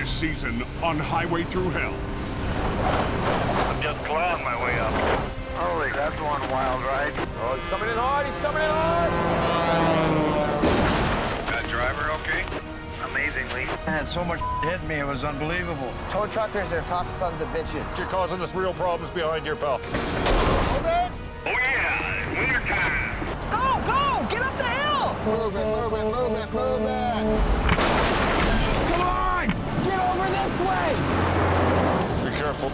This season on Highway Thru Hell. I'm just clawing my way up. Holy, that's one wild ride. Oh, he's coming in hard, he's coming in hard! That driver okay? Amazingly. I had so much hit me, it was unbelievable. Tow truckers are tough sons of bitches. You're causing us real problems behind your pal. Oh yeah, winter time. Go, go! Get up the hill! Move it, move it, move it, move it! Come on! Get over this way! Be careful.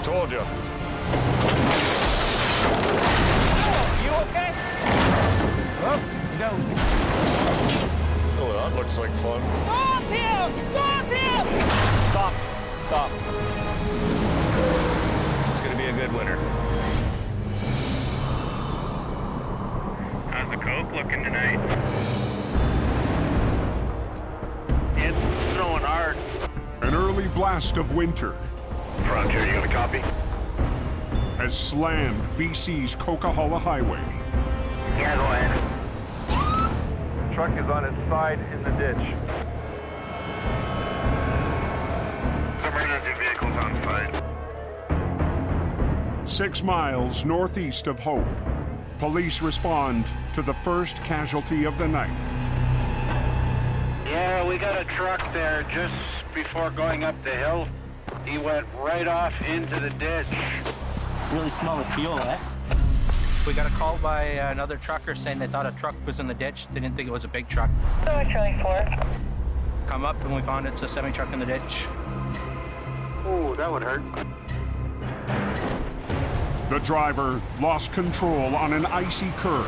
Told you. You okay? Oh, no. Oh, that looks like fun. Stop him! Stop him! Stop, stop. It's gonna be a good winter. How's the Coke looking tonight? It's snowing hard. An early blast of winter Frontier, you got a copy? has slammed BC's Coquihalla Highway. Yeah, go ahead. Truck is on its side in the ditch. Emergency vehicles on site. 6 miles northeast of Hope, police respond to the first casualty of the night. Yeah, we got a truck there just before going up the hill. He went right off into the ditch. Really smell the fuel, eh? We got a call by another trucker saying they thought a truck was in the ditch. They didn't think it was a big truck. So much really for. Come up and we found it's a semi-truck in the ditch. Ooh, that would hurt. The driver lost control on an icy curve,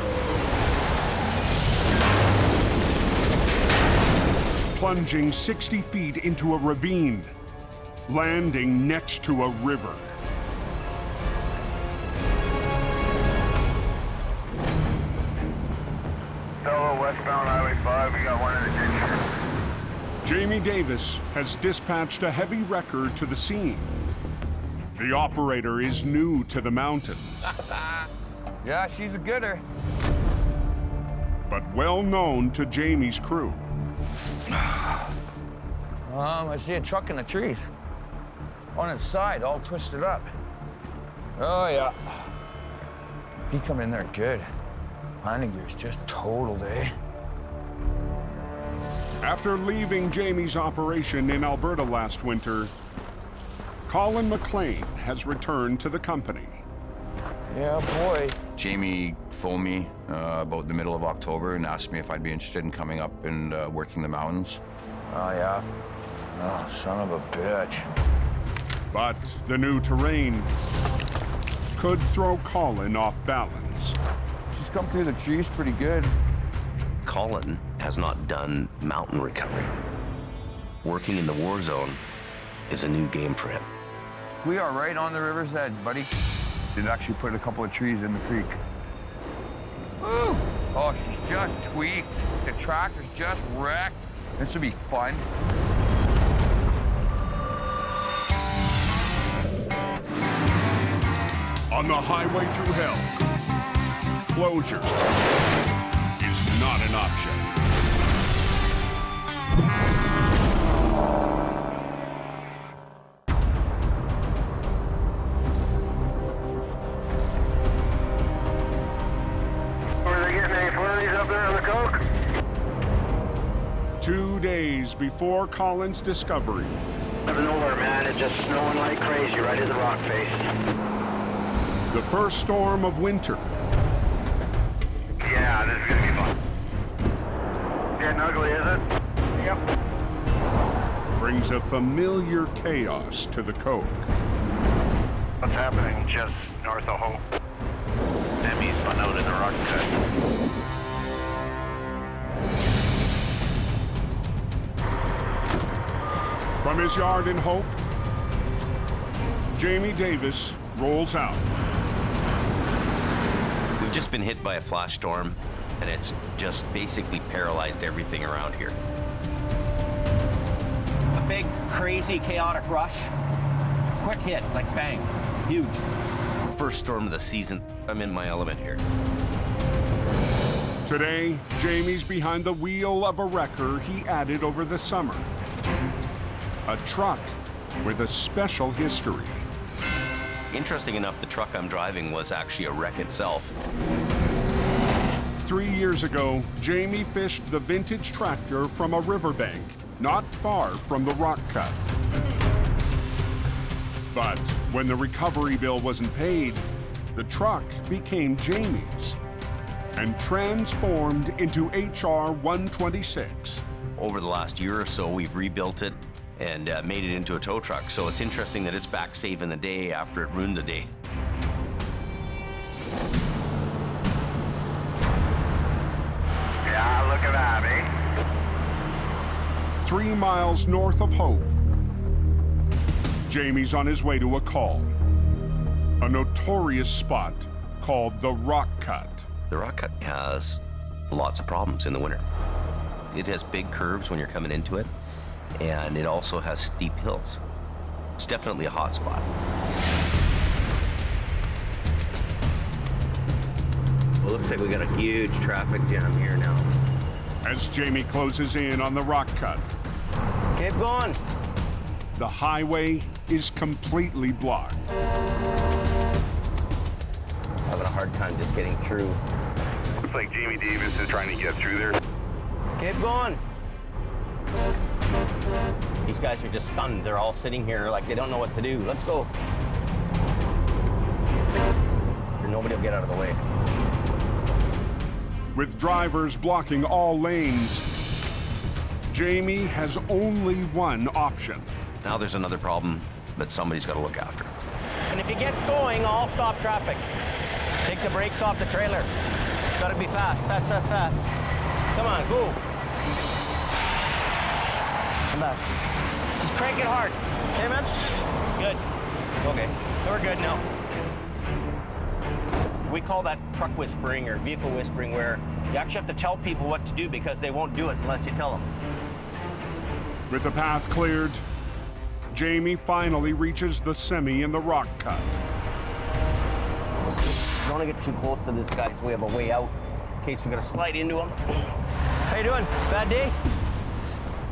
plunging 60 feet into a ravine, landing next to a river. Fellow westbound Highway 5, we got one in the ditch. Jamie Davis has dispatched a heavy wrecker to the scene. The operator is new to the mountains, Yeah, she's a gooder. but well known to Jamie's crew. I see a truck in the trees. On its side, all twisted up. Oh, yeah. He come in there good. Landing gear's just totaled, eh? After leaving Jamie's operation in Alberta last winter, Colin McLean has returned to the company. Yeah, boy. Jamie phoned me about the middle of October and asked me if I'd be interested in coming up and working the mountains. Oh, yeah. Oh, son of a bitch. But the new terrain could throw Colin off balance. She's come through the trees pretty good. Colin has not done mountain recovery. Working in the war zone is a new game for him. We are right on the river's edge, buddy. Did actually put a couple of trees in the creek. Woo! Oh, she's just tweaked. The tractor's just wrecked. This will be fun. On the Highway Thru Hell, closure is not an option. Were they getting any flurries up there on the Coke? 2 days before Colin's discovery, Out of nowhere, man. It's just snowing like crazy right in the rock face. the first storm of winter Yeah, this is gonna be fun. Getting ugly, is it? Yep. brings a familiar chaos to the Coke. What's happening just north of Hope? Emmy's spun out in the rock cut. From his yard in Hope, Jamie Davis rolls out. We've just been hit by a flash storm, and it's just basically paralyzed everything around here. A big, crazy, chaotic rush. Quick hit, like bang. Huge. First storm of the season. I'm in my element here. Today, Jamie's behind the wheel of a wrecker he added over the summer. a truck with a special history. Interesting enough, the truck I'm driving was actually a wreck itself. 3 years ago, Jamie fished the vintage tractor from a riverbank not far from the rock cut. But when the recovery bill wasn't paid, the truck became Jamie's and transformed into HR 126. Over the last year or so, we've rebuilt it and made it into a tow truck. So it's interesting that it's back saving the day after it ruined the day. Yeah, look at that, eh? 3 miles north of Hope, Jamie's on his way to a call. A notorious spot called the Rock Cut. The rock cut has lots of problems in the winter. It has big curves when you're coming into it, and it also has steep hills. It's definitely a hot spot. Well, looks like we got a huge traffic jam here now. As Jamie closes in on the Rock Cut, Keep going. the highway is completely blocked. Having a hard time just getting through. Looks like Jamie Davis is trying to get through there. Keep going. These guys are just stunned. They're all sitting here like they don't know what to do. Let's go. Nobody will get out of the way. With drivers blocking all lanes, Jamie has only one option. Now there's another problem that somebody's got to look after. And if he gets going, I'll stop traffic. Take the brakes off the trailer. Gotta be fast, fast, fast, fast. Come on, go. Come back. Just crank it hard. Okay, man? Good. Okay, so we're good now. We call that truck whispering or vehicle whispering, where you actually have to tell people what to do because they won't do it unless you tell them. With the path cleared, Jamie finally reaches the semi in the Rock Cut. Don't want to get too close to this guy so we have a way out in case we're gonna slide into him. How you doing? It's a bad day?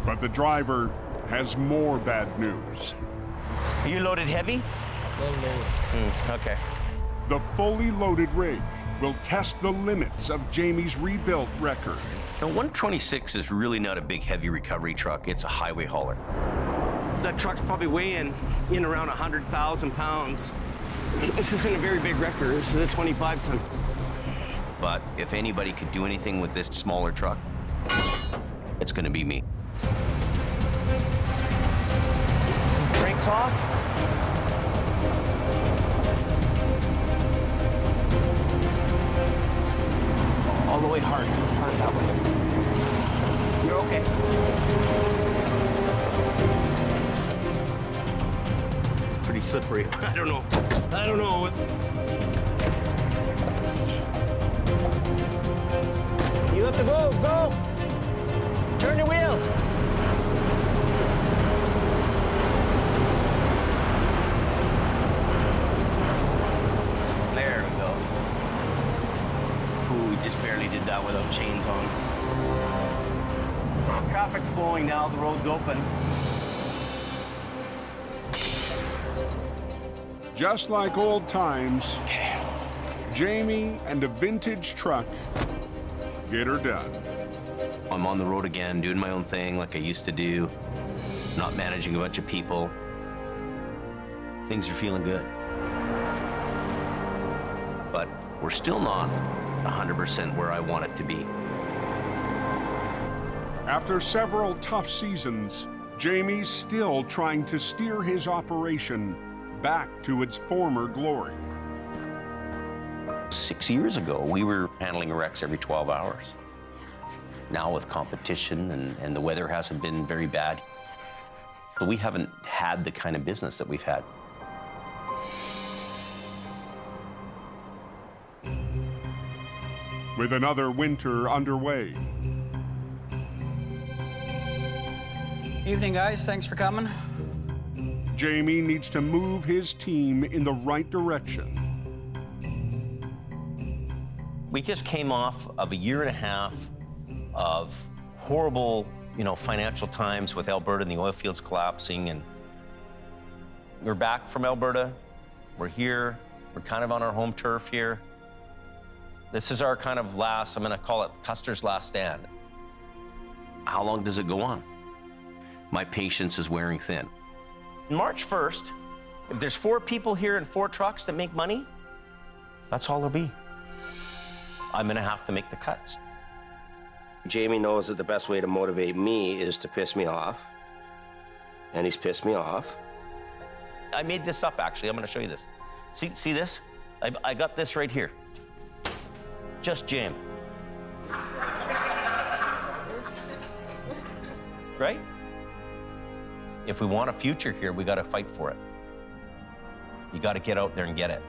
But the driver has more bad news. Are you loaded heavy? Okay. The fully loaded rig will test the limits of Jamie's rebuilt record. Now, 126 is really not a big heavy recovery truck. It's a highway hauler. That truck's probably weighing in around 100,000 pounds. This isn't a very big wrecker. This is a 25-ton. But if anybody could do anything with this smaller truck, it's going to be me. Brakes off. All the way hard. Hard that way. You're okay. Pretty slippery. I don't know. You have to go. Go. Turn your wheels. There we go. Ooh, we just barely did that without chains on. Traffic's flowing now, the road's open. Just like old times, Jamie and a vintage truck get her done. I'm on the road again, doing my own thing like I used to do, not managing a bunch of people. Things are feeling good. But we're still not 100% where I want it to be. After several tough seasons, Jamie's still trying to steer his operation back to its former glory. 6 years ago, we were handling wrecks every 12 hours. Now with competition and the weather hasn't been very bad, but we haven't had the kind of business that we've had. With another winter underway, Evening, guys. Thanks for coming. Jamie needs to move his team in the right direction. We just came off of a year and a half of horrible financial times with Alberta and the oil fields collapsing, and we're back from Alberta. We're here. We're kind of on our home turf here. This is our kind of last, I'm gonna call it Custer's last stand. How long does it go on? My patience is wearing thin. March 1st, if there's 4 people here and 4 trucks that make money, that's all there'll be. I'm gonna have to make the cuts. Jamie knows that the best way to motivate me is to piss me off, and he's pissed me off. I made this up, actually. I'm gonna show you this. See this? I got this right here. Just jam. Right? If we want a future here, we gotta fight for it. You gotta get out there and get it.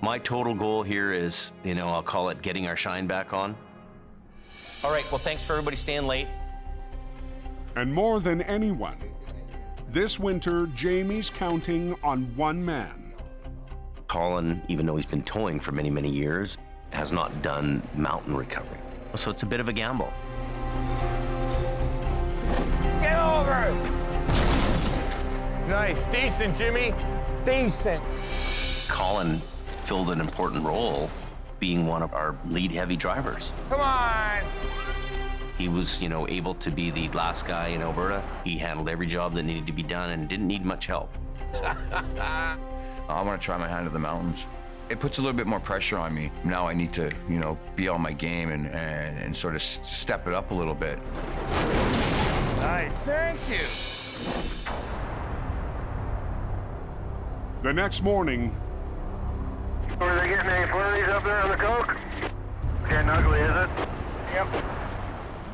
My total goal here is, I'll call it getting our shine back on. All right, well, thanks for everybody staying late. And more than anyone, this winter, Jamie's counting on one man. Colin, even though he's been towing for many, many years, has not done mountain recovery. So it's a bit of a gamble. Get over it! Nice, decent, Jimmy. Decent. Colin filled an important role being one of our lead heavy drivers. Come on! He was, able to be the last guy in Alberta. He handled every job that needed to be done and didn't need much help. I want to try my hand at the mountains. It puts a little bit more pressure on me. Now I need to, be on my game and sort of step it up a little bit. Nice. Thank you. The next morning, Were they getting any flurries up there on the coke? Getting ugly, is it? Yep.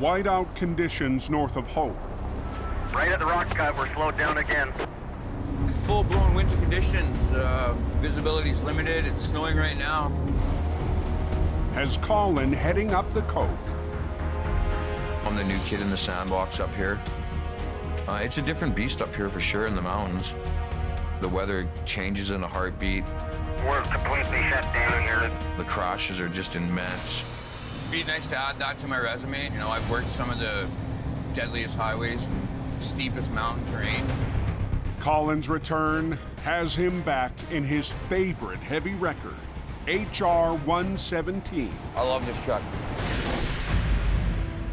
whiteout conditions north of Hope. Right at the rock cut, we're slowed down again. Full-blown winter conditions. Visibility's limited. It's snowing right now. Has Colin heading up the Coke. I'm the new kid in the sandbox up here. It's a different beast up here for sure in the mountains. The weather changes in a heartbeat. We're completely shut down here. The crashes are just immense. It'd be nice to add that to my resume. I've worked some of the deadliest highways and steepest mountain terrain. Colin's return has him back in his favorite heavy record, HR 117. I love this truck.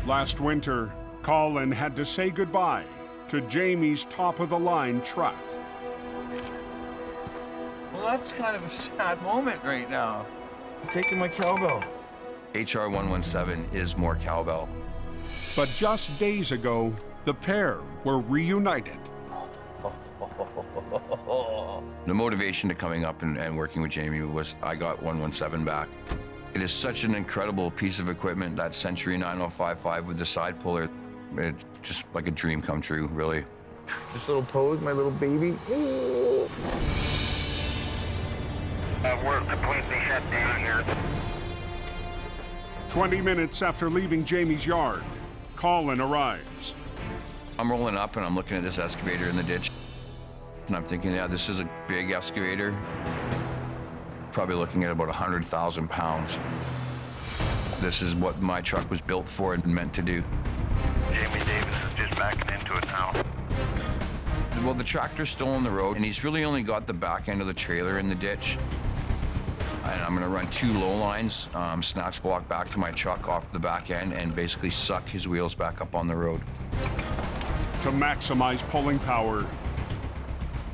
Last winter, Colin had to say goodbye to Jamie's top-of-the-line truck. Well, that's kind of a sad moment right now. I'm taking my cowbell. HR 117 is more cowbell. But just days ago, the pair were reunited. The motivation to coming up and working with Jamie was I got 117 back. It is such an incredible piece of equipment, that Century 9055 with the side puller. It's just like a dream come true, really. This little pose, my little baby. We're completely shut down here. 20 minutes after leaving Jamie's yard, Colin arrives. I'm rolling up and I'm looking at this excavator in the ditch. And I'm thinking, yeah, this is a big excavator. Probably looking at about 100,000 pounds. This is what my truck was built for and meant to do. Jamie Davis is just backing into it now. Well, the tractor's still on the road, and he's really only got the back end of the trailer in the ditch. And I'm gonna run 2 low lines, snatch block back to my truck off the back end, and basically suck his wheels back up on the road. To maximize pulling power,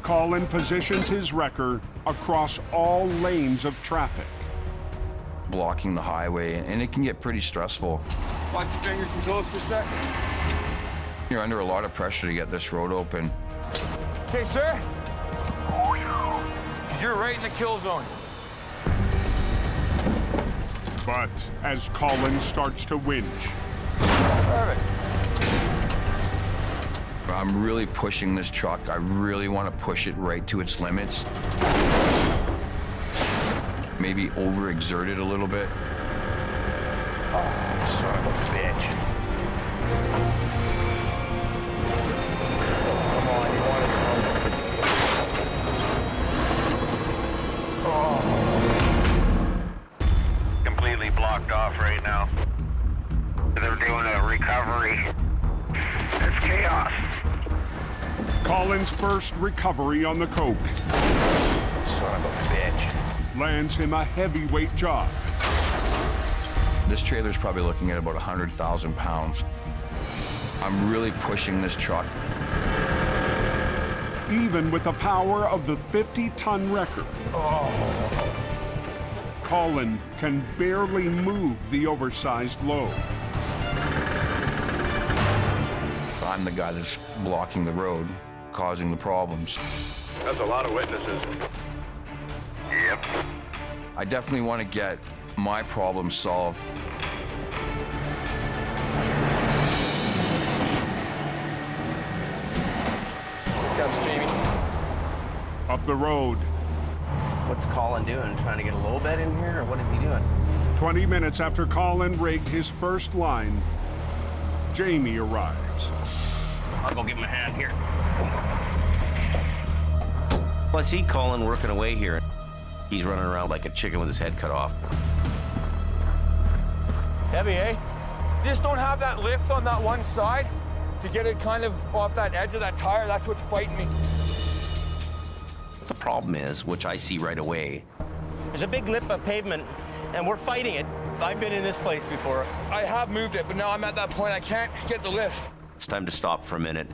Colin positions his wrecker across all lanes of traffic. Blocking the highway, and it can get pretty stressful. Watch your fingers and toes for a sec. You're under a lot of pressure to get this road open. Okay, sir. You're right in the kill zone. But as Colin starts to winch, Perfect. I'm really pushing this truck. I really want to push it right to its limits. Maybe overexert it a little bit. Oh, son of a bitch. Come on, you want it? Oh. Completely blocked off right now. They're doing a recovery Colin's first recovery on the Coke Son of a bitch. lands him a heavyweight job. This trailer's probably looking at about 100,000 pounds. I'm really pushing this truck. Even with the power of the 50-ton record, Colin can barely move the oversized load. I'm the guy that's blocking the road, causing the problems. That's a lot of witnesses. Yep. I definitely want to get my problem solved. Comes Jamie. Up the road, What's Colin doing? Trying to get a low bed in here, or what is he doing? 20 minutes after Colin rigged his first line, Jamie arrives. I'll go give him a hand here. Well, I see Colin working away here. He's running around like a chicken with his head cut off. Heavy, eh? You just don't have that lift on that one side to get it kind of off that edge of that tire. That's what's biting me. The problem is, which I see right away, there's a big lip of pavement, and we're fighting it. I've been in this place before. I have moved it, but now I'm at that point I can't get the lift. It's time to stop for a minute.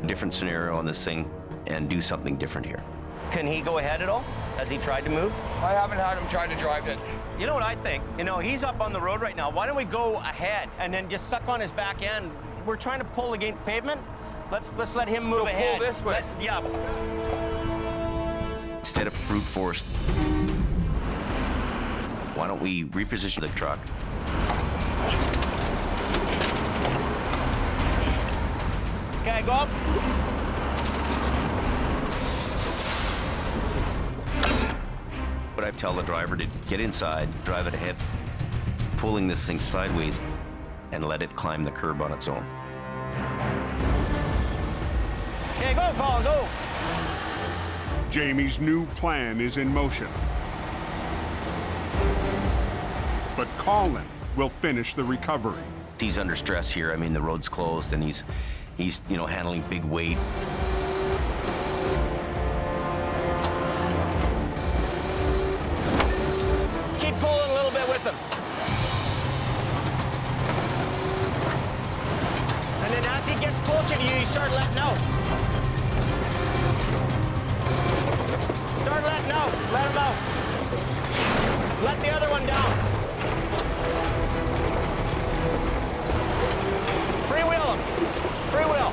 Different scenario on this thing, and do something different here. Can he go ahead at all? Has he tried to move? I haven't had him try to drive it. You know what I think? You know, he's up on the road right now. Why don't we go ahead and then just suck on his back end? We're trying to pull against pavement. Let's let him move ahead. Pull this way. Yeah. Instead of brute force, why don't we reposition the truck? Okay, go up. But I tell the driver to get inside, drive it ahead, pulling this thing sideways, and let it climb the curb on its own. Okay, go, Colin, go. Jamie's new plan is in motion. But Colin will finish the recovery. He's under stress here. I mean, the road's closed, and he's handling big weight. Keep pulling a little bit with him. And then as he gets closer to you, you start letting out. Start letting out. Let him out. Let the other one down. Freewheel him. Freewheel.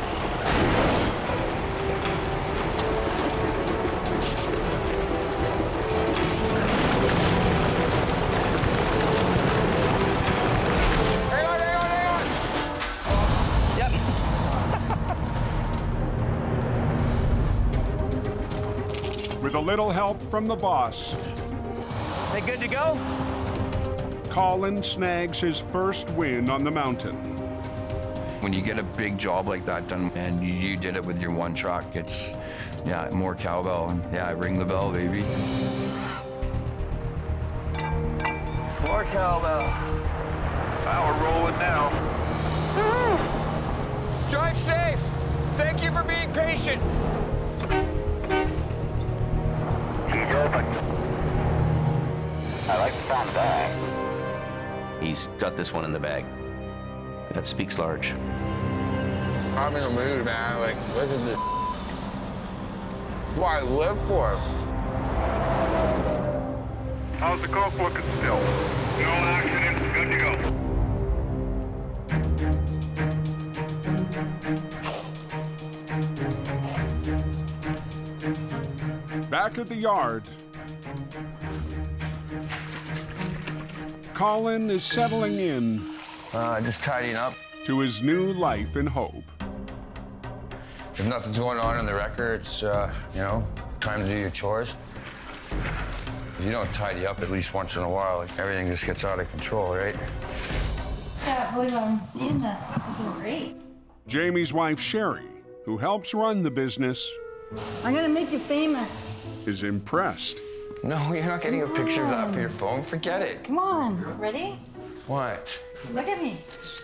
Hang on, hang on, hang on. Yep. With a little help from the boss, They good to go? Colin snags his first win on the mountain. When you get a big job like that done and you did it with your one truck, it's, yeah, more cowbell. And yeah, ring the bell, baby. More cowbell. Wow, we're rolling now. Drive safe. Thank you for being patient. He's open. I like the sound of that. He's got this one in the bag. That speaks large. I'm in the mood, man. Like, listen to this. That's what I live for. How's the Coke looking still? No accidents, good to go. Back at the yard, Colin is settling in Just tidying up. to his new life in Hope. If nothing's going on in the record, it's, you know, time to do your chores. If you don't tidy up at least once in a while, like, everything just gets out of control, right? Yeah, I believe I'm seeing this. This is great. Jamie's wife, Sherry, who helps run the business, I'm gonna make you famous. is impressed. No, you're not getting a picture of that for your phone. Forget it. Come on, ready? What? Look at me.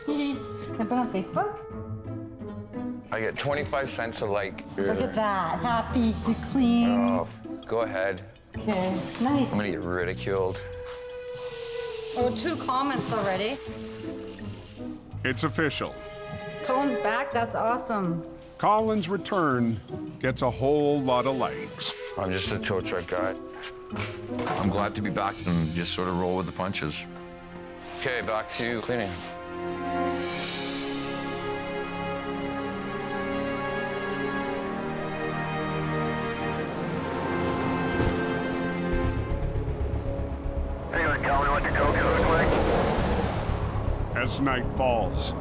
Can I put it on Facebook? I get 25 cents a like. Look at that. Happy to clean. Oh, go ahead. Okay, nice. I'm gonna get ridiculed. Oh, 2 comments already. It's official. Colin's back. That's awesome. Colin's return gets a whole lot of likes. I'm just a tow truck guy. I'm glad to be back and just sort of roll with the punches. Okay, back to cleaning. Hey, Colin, what your coke look like? As night falls,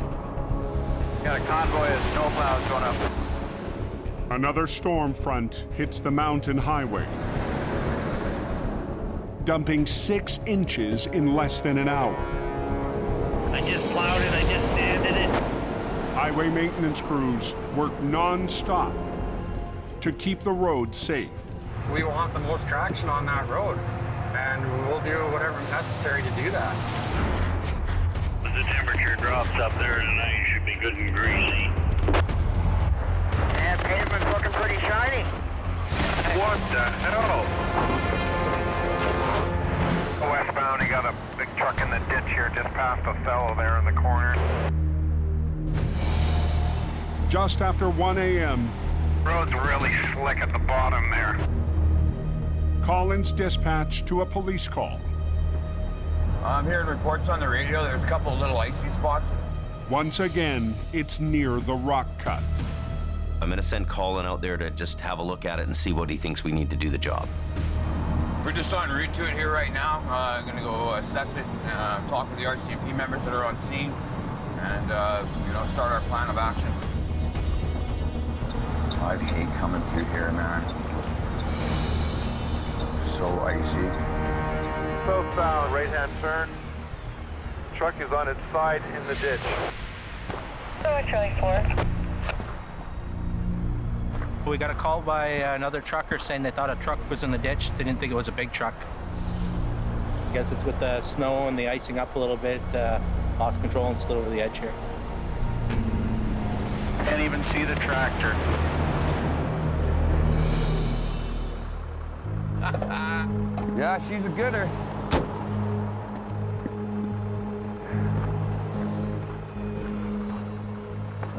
Got a convoy of snowplows going up. another storm front hits the mountain highway, dumping 6 inches in less than an hour. I just plowed it, I just sanded it. Highway maintenance crews work non-stop to keep the road safe. We want the most traction on that road, and we'll do whatever's necessary to do that. As the temperature drops up there tonight, you should be good and greasy. And pavement's looking pretty shiny. What the hell? Westbound, you got a big truck in the ditch here just past the fellow there in the corner. Just after 1 a.m., Road's really slick at the bottom there. Colin's dispatched to a police call. I'm hearing reports on the radio. There's a couple of little icy spots. Once again, it's near the rock cut. I'm gonna send Colin out there to just have a look at it and see what he thinks we need to do the job. We're just en route to it here right now. I'm gonna go assess it, talk with the RCMP members that are on scene, and start our plan of action. I hate coming through here, man. So icy. Southbound, right-hand turn. Truck is on its side in the ditch. Charlie 4. We got a call by another trucker saying they thought a truck was in the ditch. They didn't think it was a big truck. I guess it's with the snow and the icing up a little bit, lost control and slid over the edge here. Can't even see the tractor. Yeah, she's a gooder.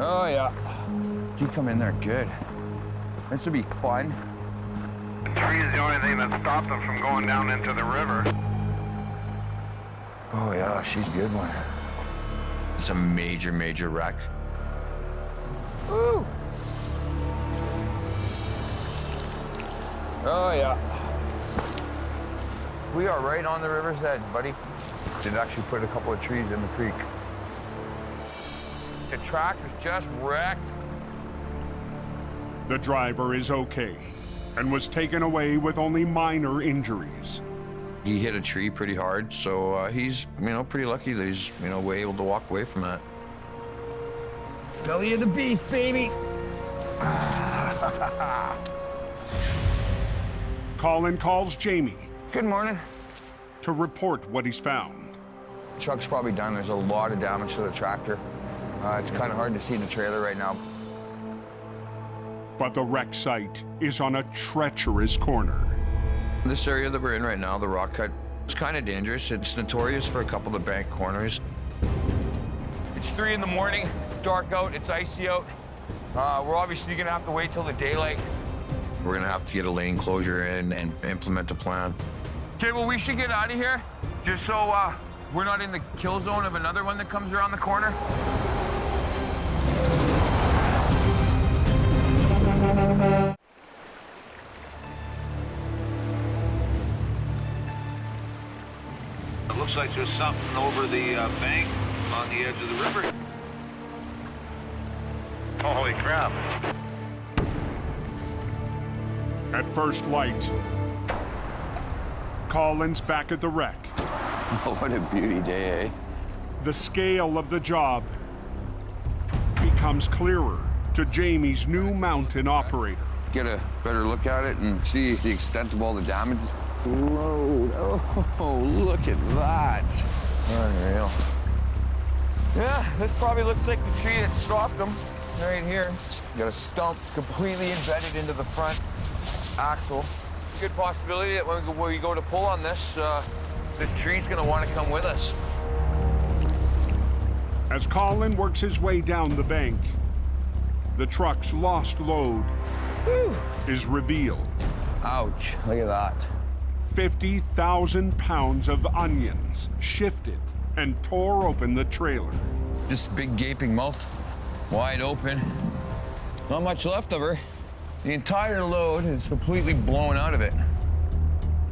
Oh, yeah. You come in there good. This would be fun. The tree is the only thing that stopped them from going down into the river. Oh, yeah, she's a good one. It's a major, major wreck. Woo! Oh, yeah. We are right on the river's edge, buddy. Did actually put a couple of trees in the creek. The tractor's just wrecked. The driver is okay and was taken away with only minor injuries. He hit a tree pretty hard, so he's, pretty lucky that he's, able to walk away from that. Belly of the beast, baby. Colin calls Jamie Good morning. to report what he's found. Truck's probably done. There's a lot of damage to the tractor. It's kind of hard to see the trailer right now. But the wreck site is on a treacherous corner. This area that we're in right now, the rock cut, it's kind of dangerous. It's notorious for a couple of bank corners. It's 3 in the morning. It's dark out. It's icy out. We're obviously gonna have to wait till the daylight. We're gonna have to get a lane closure in and implement a plan. Okay, well, we should get out of here, just so we're not in the kill zone of another one that comes around the corner. It looks like there's something over the bank on the edge of the river. Holy crap. At first light, Colin's back at the wreck. Oh, what a beauty day, eh? The scale of the job becomes clearer to Jamie's new mountain operator. Get a better look at it and see the extent of all the damage. Load. Oh, look at that. Unreal. Yeah, this probably looks like the tree that stopped them. right here. Got a stump completely embedded into the front axle. Good possibility that when we go to pull on this, this tree's gonna want to come with us. As Colin works his way down the bank, the truck's lost load is revealed. Ouch, look at that. 50,000 pounds of onions shifted and tore open the trailer. This big gaping mouth, wide open. Not much left of her. The entire load is completely blown out of it.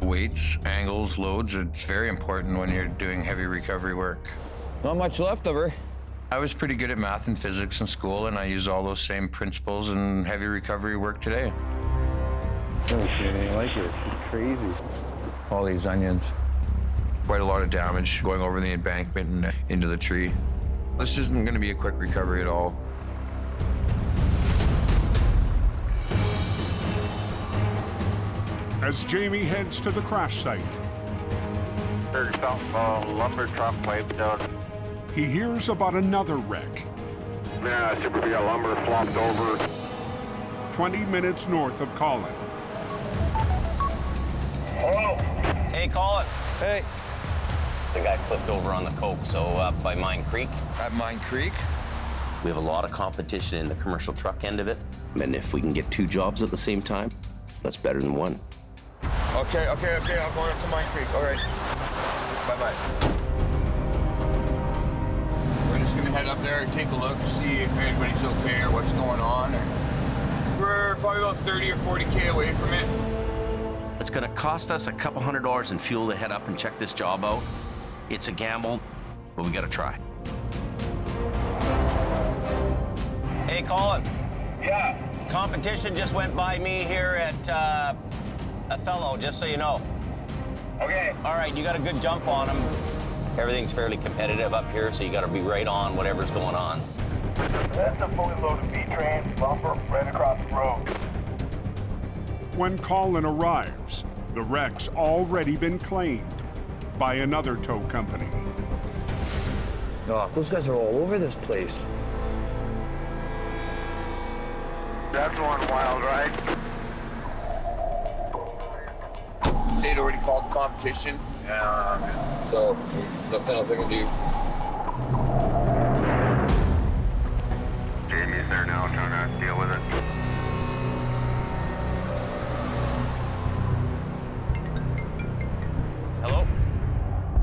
Weights, angles, loads, it's very important when you're doing heavy recovery work. Not much left of her. I was pretty good at math and physics in school, and I use all those same principles in heavy recovery work today. Okay, I like it. It's crazy. All these onions. Quite a lot of damage going over the embankment and into the tree. This isn't going to be a quick recovery at all. As Jamie heads to the crash site, There's some lumber truck pipe down. he hears about another wreck Yeah, super big lumber flopped over. 20 minutes north of Colin. Hey, Colin. Hey, The guy flipped over on the Coke, so up by Mine Creek. at Mine Creek. We have a lot of competition in the commercial truck end of it. And if we can get 2 jobs at the same time, that's better than 1. Okay, I'm going up to Mine Creek. All right. Bye-bye. We're just gonna head up there and take a look, see if anybody's okay or what's going on. We're probably about 30 or 40K away from it. It's gonna cost us a couple $100 in fuel to head up and check this job out. It's a gamble, but we gotta try. Hey, Colin. Yeah. Competition just went by me here at Othello, just so you know. Okay. All right, you got a good jump on them. Everything's fairly competitive up here, so you got to be right on whatever's going on. That's a fully loaded B-train bumper right across the road. When Colin arrives, the wreck's already been claimed by another tow company. oh, those guys are all over this place. That's one wild ride. They'd already called the competition, so nothing else I can do. Jamie's there now trying to deal with it. Hello?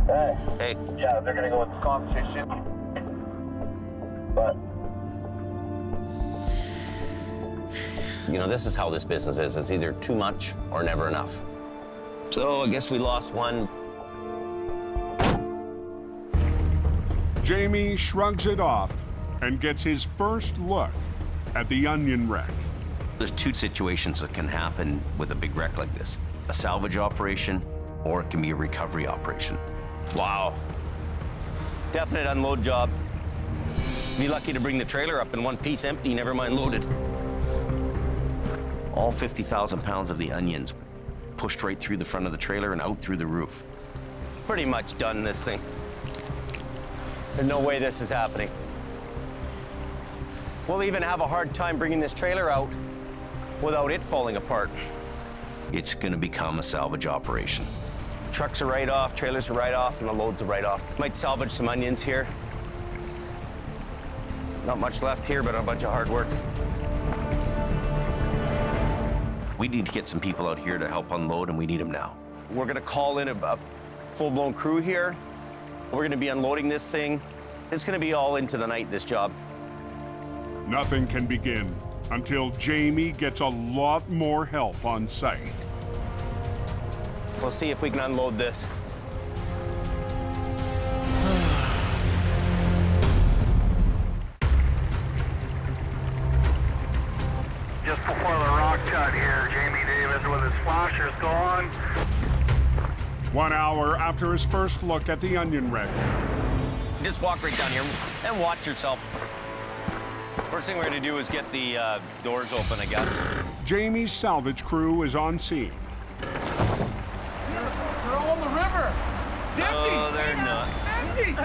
Hey. Hey. Yeah, they're gonna go with the competition. But You know, this is how this business is. It's either too much or never enough. So I guess we lost one. Jamie shrugs it off and gets his first look at the onion wreck. There's 2 situations that can happen with a big wreck like this. A salvage operation, or it can be a recovery operation. Wow. Definite unload job. Be lucky to bring the trailer up in one piece empty, never mind loaded. All 50,000 pounds of the onions pushed right through the front of the trailer and out through the roof. Pretty much done this thing. There's no way this is happening. We'll even have a hard time bringing this trailer out without it falling apart. It's gonna become a salvage operation. Trucks are right off, trailers are right off, and the loads are right off. Might salvage some onions here. Not much left here, but a bunch of hard work. We need to get some people out here to help unload, and we need them now. We're gonna call in a full-blown crew here. We're gonna be unloading this thing. It's gonna be all into the night, this job. Nothing can begin until Jamie gets a lot more help on site. We'll see if we can unload this. just before the rock cut here, Jamie Davis with his flashers going. 1 hour after his first look at the onion wreck. Just walk right down here and watch yourself. First thing we're gonna do is get the doors open, I guess. Jamie's salvage crew is on scene. They're all in the river. It's empty. Oh, they're not. Empty.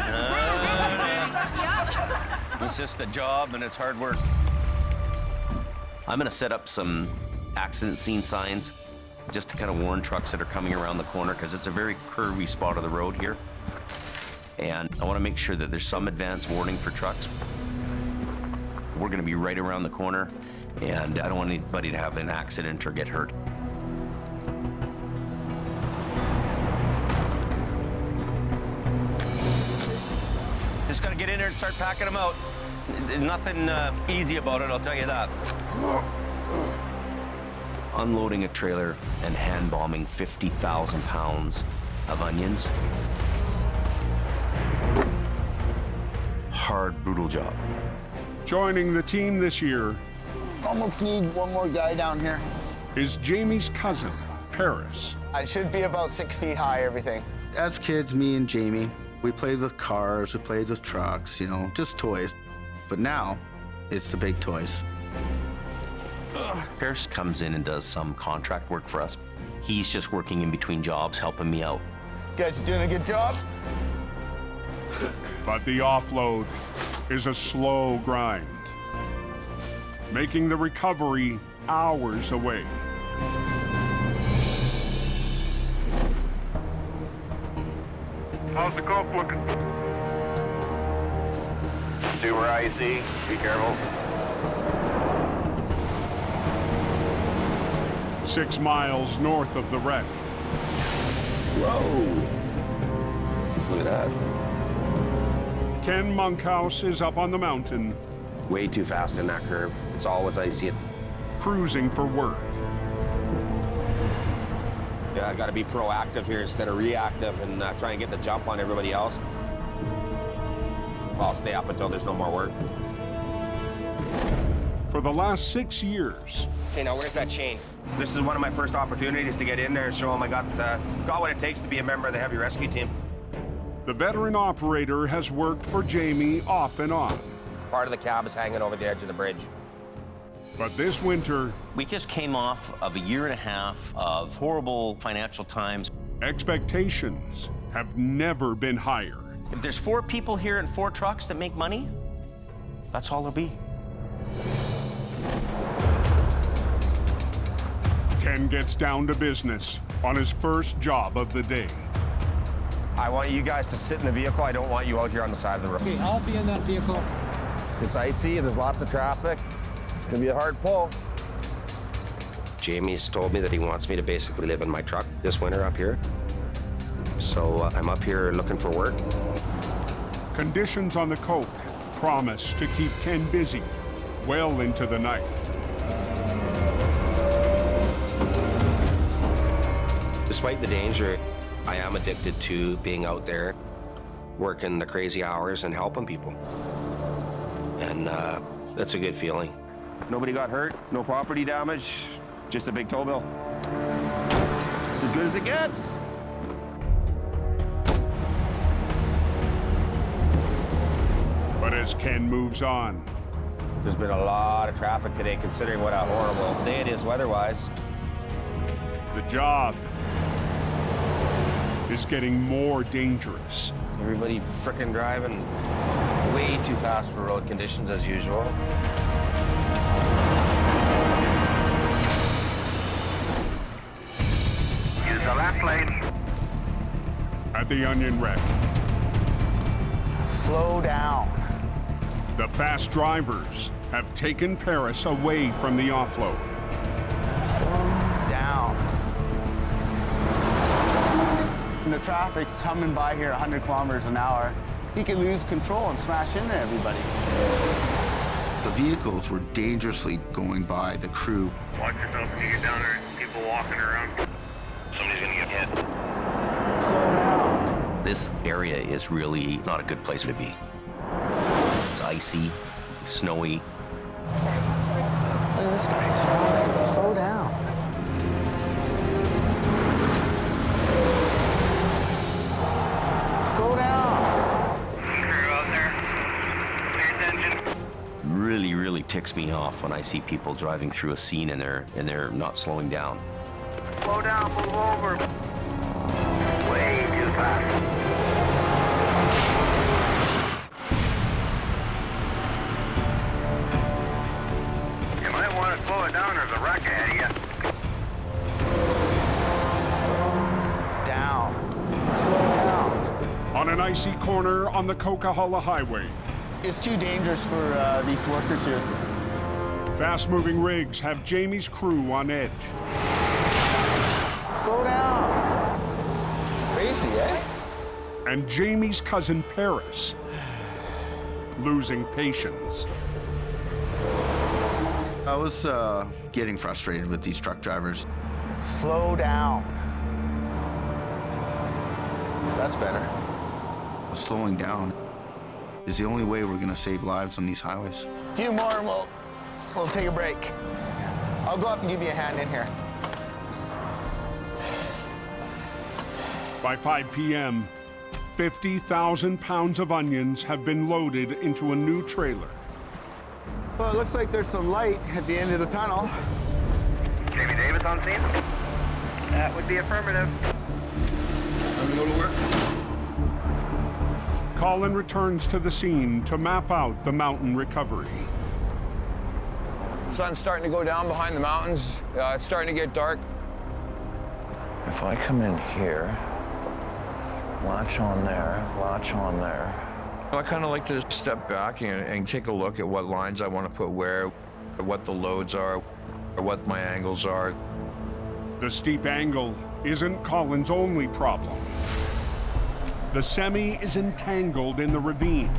It's just a job and it's hard work. I'm gonna set up some accident scene signs just to kind of warn trucks that are coming around the corner, because it's a very curvy spot of the road here. And I wanna make sure that there's some advance warning for trucks. We're gonna be right around the corner, and I don't want anybody to have an accident or get hurt. Just gotta get in there and start packing them out. Nothing easy about it, I'll tell you that. Unloading a trailer and hand bombing 50,000 pounds of onions. Hard, brutal job. Joining the team this year Almost need one more guy down here. is Jamie's cousin, Paris. I should be about 6 feet high, everything. As kids, me and Jamie, we played with cars, we played with trucks, you know, just toys. But now, it's the big toys. Paris comes in and does some contract work for us. He's just working in between jobs, helping me out. You guys are doing a good job. But the offload is a slow grind, making the recovery hours away. How's the coke looking? Super icy. Be careful. 6 miles north of the wreck. Whoa. Look at that. Ken Monkhouse is up on the mountain, Way too fast in that curve. It's always icy. cruising for work. Yeah, I got to be proactive here instead of reactive and try and get the jump on everybody else. I'll stay up until there's no more work. For the last 6 years, Okay, now where's that chain? This is one of my first opportunities to get in there and show them I got what it takes to be a member of the heavy rescue team. the veteran operator has worked for Jamie off and on. Part of the cab is hanging over the edge of the bridge. But this winter, We just came off of a year and a half of horrible financial times. expectations have never been higher. If there's 4 people here and 4 trucks that make money, that's all there'll be. Ken gets down to business on his first job of the day. I want you guys to sit in the vehicle. I don't want you out here on the side of the road. Okay, I'll be in that vehicle. It's icy, there's lots of traffic. It's gonna be a hard pull. Jamie's told me that he wants me to basically live in my truck this winter up here. So I'm up here looking for work. Conditions on the Coke promise to keep Ken busy well into the night. Despite the danger, I am addicted to being out there, working the crazy hours and helping people. And that's a good feeling. Nobody got hurt, no property damage, just a big tow bill. It's as good as it gets. But as Ken moves on, There's been a lot of traffic today, considering what a horrible day it is weather-wise. the job is getting more dangerous. Everybody frickin' driving way too fast for road conditions as usual. Use the left lane. At the Onion wreck, Slow down. the fast drivers have taken Paris away from the offload. Slow down. When the traffic's coming by here 100 kilometers an hour, he could lose control and smash into everybody. The vehicles were dangerously going by the crew. Watch yourself when you get down there. People walking around. Somebody's gonna get hit. Slow down. This area is really not a good place to be. It's icy, snowy. Look at this guy. Slow down. Slow down. Crew out there. Pay attention. Really ticks me off when I see people driving through a scene and they're not slowing down. Slow down, move over. Way too fast. You might want to slow slow it down, there's a wreck ahead of you. Down. Slow down. On an icy corner on the Coquihalla Highway, It's too dangerous for these workers here. fast-moving rigs have Jamie's crew on edge. Slow down. Crazy, eh? And Jamie's cousin Paris losing patience. I was getting frustrated with these truck drivers. Slow down. That's better. Slowing down is the only way we're gonna save lives on these highways. A few more and we'll take a break. I'll go up and give you a hand in here. By 5 p.m., 50,000 pounds of onions have been loaded into a new trailer. Well, it looks like there's some light at the end of the tunnel. Jamie Davis on scene? That would be affirmative. Let me go to work. Colin returns to the scene to map out the mountain recovery. Sun's starting to go down behind the mountains. It's starting to get dark. If I come in here, latch on there, latch on there. I kind of like to step back and take a look at what lines I want to put where, what the loads are, or what my angles are. The steep angle isn't Colin's only problem. The semi is entangled in the ravine.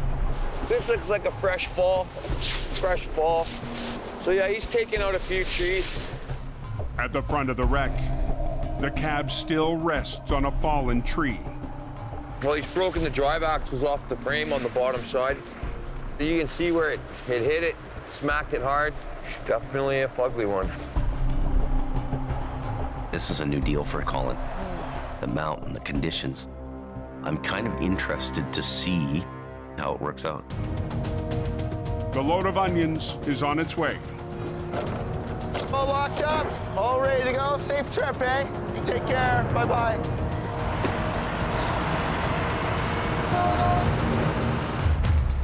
This looks like a fresh fall. So yeah, he's taking out a few trees. At the front of the wreck, the cab still rests on a fallen tree. Well, he's broken the drive axles off the frame on the bottom side. You can see where it hit it, smacked it hard. Definitely a fugly one. This is a new deal for Colin. The mountain, the conditions. I'm kind of interested to see how it works out. The load of onions is on its way. All locked up, all ready to go. Safe trip, eh? Take care. Bye-bye.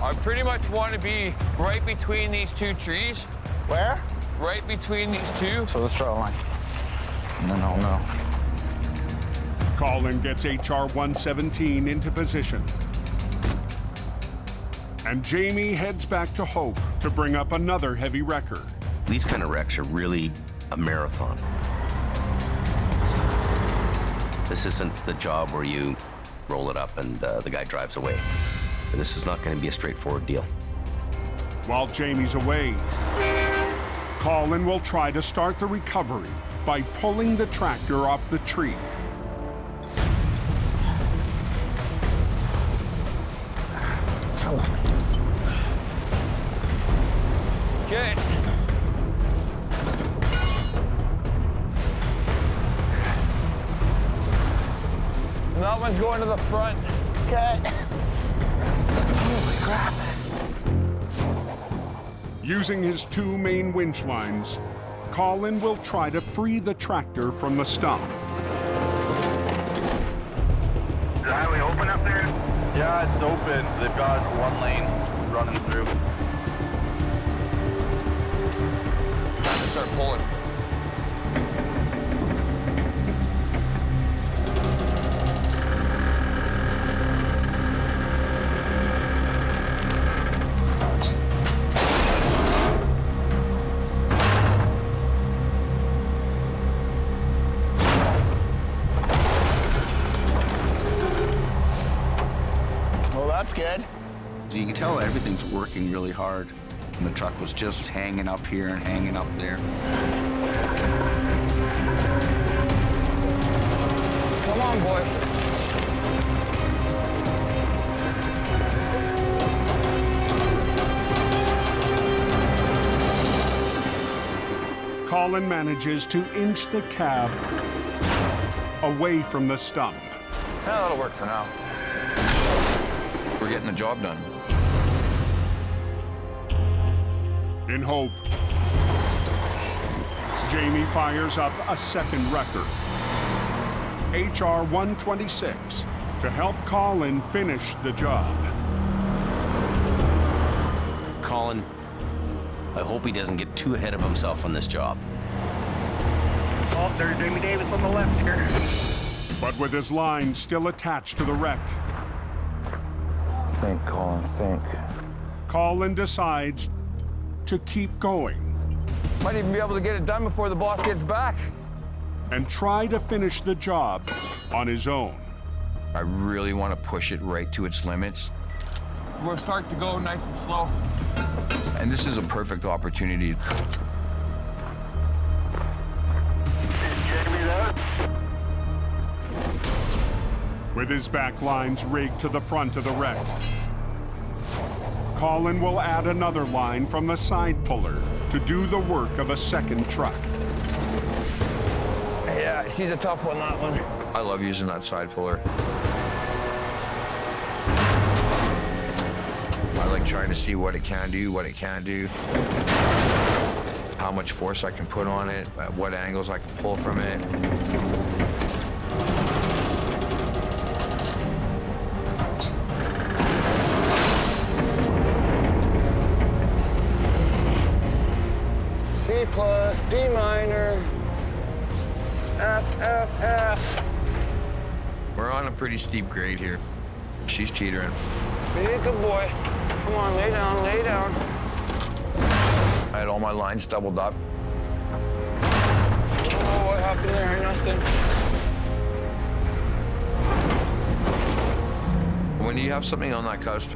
I pretty much want to be right between these two trees. Where? Right between these two. So let's draw a line. And then I'll know. Colin gets HR 117 into position. And Jamie heads back to Hope to bring up another heavy wrecker. These kind of wrecks are really a marathon. This isn't the job where you roll it up and the guy drives away. This is not going to be a straightforward deal. While Jamie's away, Colin will try to start the recovery by pulling the tractor off the tree. Okay. And that one's going to the front. Okay. Holy crap. Using his two main winch lines, Colin will try to free the tractor from the stump. Is the highway open up there? Yeah, it's open. They've got one lane running through. Time to start pulling. Well, that's good. You can tell everything's working really hard. And the truck was just hanging up here and hanging up there. Come on, boy. Colin manages to inch the cab away from the stump. Yeah, that'll work for now. We're getting the job done. In Hope, Jamie fires up a second wrecker, HR 126, to help Colin finish the job. Colin, I hope he doesn't get too ahead of himself on this job. Oh, there's Jamie Davis on the left here. But with his line still attached to the wreck, Think, Colin, think. Colin decides to keep going Might even be able to get it done before the boss gets back. and try to finish the job on his own. I really want to push it right to its limits. We'll start to go nice and slow. And this is a perfect opportunity. Jamie there? With his back lines rigged to the front of the wreck, Colin will add another line from the side puller to do the work of a second truck. Yeah, she's a tough one, that one. I love using that side puller. I like trying to see what it can do, what it can't do, how much force I can put on it, at what angles I can pull from it. C plus, D minor, F, F, F. We're on a pretty steep grade here. She's teetering. Be a good boy. Come on, lay down, lay down. I had all my lines doubled up. Oh, what happened there? Nothing. When you have something on that cusp,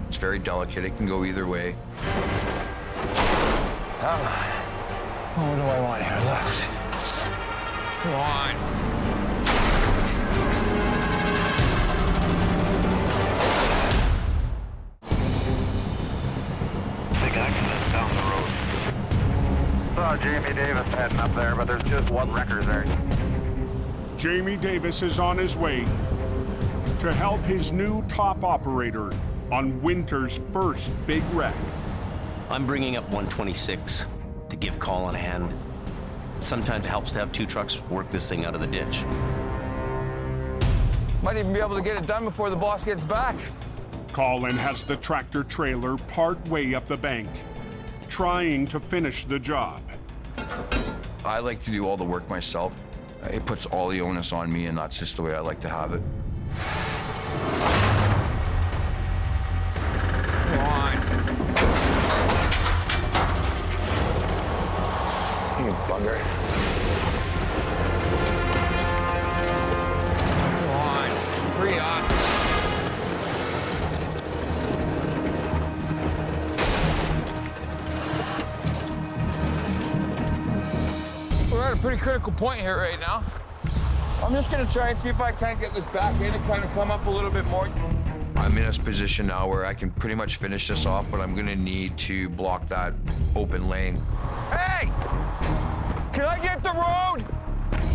it's very delicate. It can go either way. Oh, what do I want here? Left. Come on. Big accident down the road. Saw Jamie Davis heading up there, but there's just one wrecker there. Jamie Davis is on his way to help his new top operator on winter's first big wreck. I'm bringing up 126 to give Colin a hand. Sometimes it helps to have two trucks work this thing out of the ditch. Might even be able to get it done before the boss gets back. Colin has the tractor trailer part way up the bank, trying to finish the job. I like to do all the work myself. It puts all the onus on me, and that's just the way I like to have it. Come on. You bugger. Come on. Hurry up. We're at a pretty critical point here right now. I'm just gonna try and see if I can't get this back in and kind of come up a little bit more. I'm in a position now where I can pretty much finish this off, but I'm gonna need to block that open lane. Hey! Can I get the road?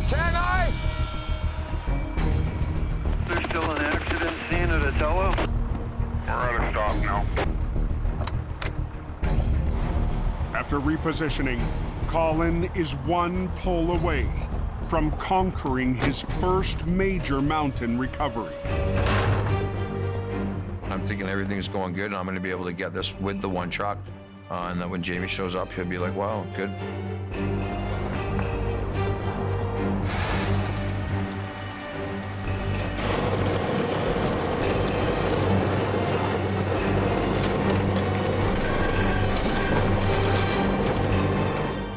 Can I? There's still an accident scene at Atello. We're at a stop now. After repositioning, Colin is one pull away from conquering his first major mountain recovery. I'm thinking everything's going good, and I'm gonna be able to get this with the one truck. And then when Jamie shows up, he'll be like, wow, good.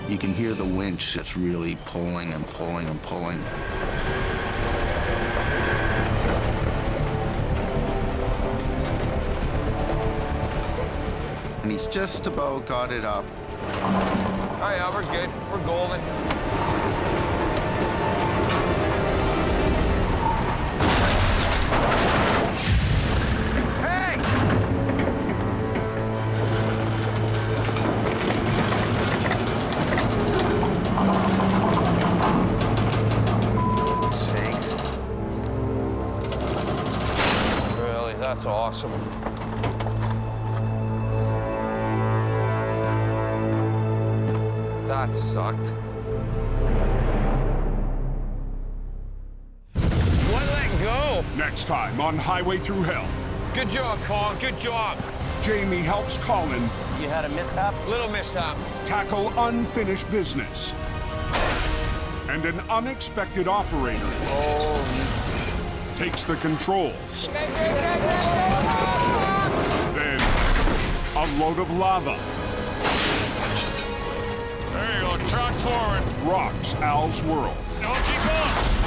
You can hear the winch that's really pulling and pulling and pulling. And he's just about got it up. Oh yeah, we're good. We're golden. Hey! Sakes. Really, that's awesome. That sucked. What let go? Next time on Highway Thru Hell. Good job, Colin. Good job. Jamie helps Colin You had a mishap? Little mishap. tackle unfinished business. And an unexpected operator takes the controls. Then, a load of lava There you go, track forward. rocks Al's world. No, keep on.